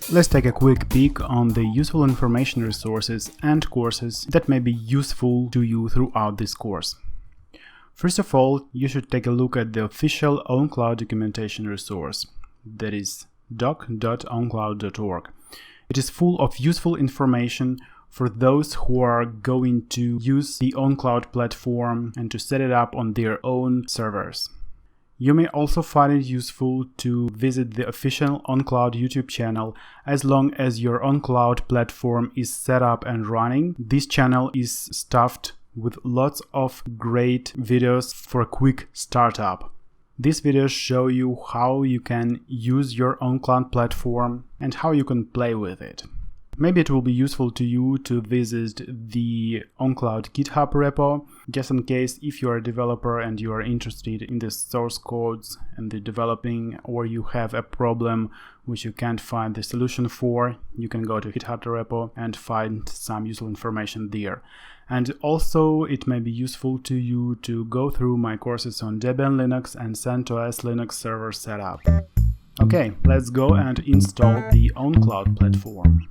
Let's take a quick peek on the useful information resources and courses that may be useful to you throughout this course. First of all, you should take a look at the official OwnCloud documentation resource, that is doc.owncloud.org. It is full of useful information for those who are going to use the OwnCloud platform and to set it up on their own servers. You may also find it useful to visit the official OwnCloud YouTube channel as long as your OwnCloud platform is set up and running. This channel is stuffed with lots of great videos for a quick startup. These videos show you how you can use your OwnCloud platform and how you can play with it. Maybe it will be useful to you to visit the OwnCloud GitHub repo, just in case if you are a developer and you are interested in the source codes and the developing, or you have a problem which you can't find the solution for, you can go to GitHub repo and find some useful information there. And also it may be useful to you to go through my courses on Debian Linux and CentOS Linux server setup. Okay, let's go and install the OwnCloud platform.